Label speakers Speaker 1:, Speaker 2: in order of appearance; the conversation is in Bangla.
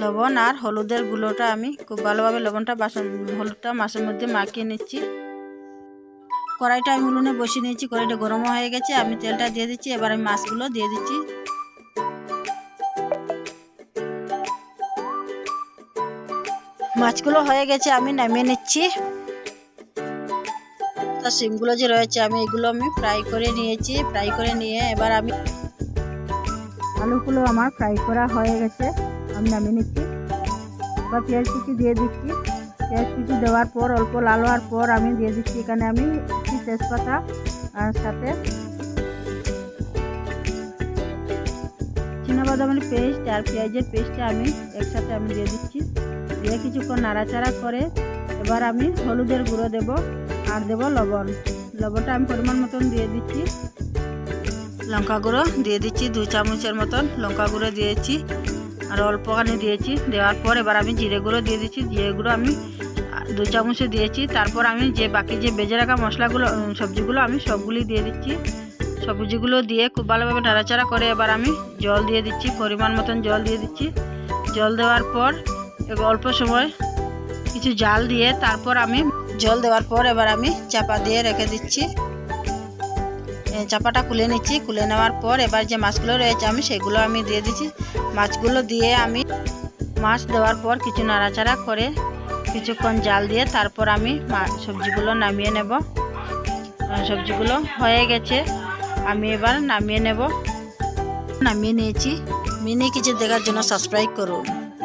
Speaker 1: লবণ আর হলুদের গুঁড়োটা আমি খুব ভালোভাবে হলুদটা মাছের মধ্যে মাখিয়ে নিচ্ছি। কড়াইটা আমি উনুনে বসিয়ে নিয়েছি, কড়াইটা গরম হয়ে গেছে, আমি তেলটা দিয়ে দিচ্ছি। এবার আমি মাছগুলো দিয়ে দিচ্ছি। মাছগুলো হয়ে গেছে, আমি নামিয়ে নিচ্ছি। তার শিমগুলো যে রয়েছে এগুলো ফ্রাই করে নিয়েছি। ফ্রাই করে নিয়ে এবার আমি আলুগুলো আমার ফ্রাই করা হয়ে গেছে, আমি নামিয়ে নিচ্ছি। এবার পেঁয়াজ কুচি দিয়ে দিচ্ছি। পেঁয়াজ কুচি দেওয়ার পর অল্প লাল হওয়ার পর আমি দিয়ে দিচ্ছি এখানে আমি একটি তেজপাতা আর সাথে চিনাবাদামের পেস্ট আর পেঁয়াজের পেস্টটা আমি একসাথে দিয়ে দিচ্ছি। দিয়ে কিছুক্ষণ নাড়াচাড়া করে এবার আমি হলুদের গুঁড়ো দেব আর দেব লবণটা আমি পরিমাণ মতন দিয়ে দিচ্ছি। লঙ্কা গুঁড়ো দিয়ে দিচ্ছি 2 চামচের মতন লঙ্কা গুঁড়ো দিয়েছি আর অল্পখানি দিয়েছি। দেওয়ার পর এবার আমি জিরে গুঁড়ো দিয়ে দিচ্ছি। জিরে গুঁড়ো আমি 2 চামচে দিয়েছি। তারপর আমি বাকি যে বেজে রাখা মশলাগুলো সবজিগুলো আমি সবগুলি দিয়ে দিচ্ছি। সবজিগুলো দিয়ে খুব ভালোভাবে নাড়াচাড়া করে এবার আমি জল দিয়ে দিচ্ছি, পরিমাণ মতন জল দিয়ে দিচ্ছি। জল দেওয়ার পর এবার অল্প সময় কিছু জাল দিয়ে তারপর আমি জল দেওয়ার পর এবার আমি চাপা দিয়ে রেখে দিচ্ছি। চাপাটা খুলে নিচ্ছি। খুলে নেওয়ার পর এবার যে মাছগুলো রয়েছে সেগুলো আমি দিয়ে দিচ্ছি। মাছগুলো দিয়ে আমি মাছ দেওয়ার পর কিছু নাড়াচাড়া করে কিছুক্ষণ জাল দিয়ে তারপর আমি সবজিগুলো নামিয়ে নেব। সবজিগুলো হয়ে গেছে, আমি এবার নামিয়ে নেব। নামিয়ে নিয়েছি। মিনি কিচেন দেখার জন্য সাবস্ক্রাইব করুন।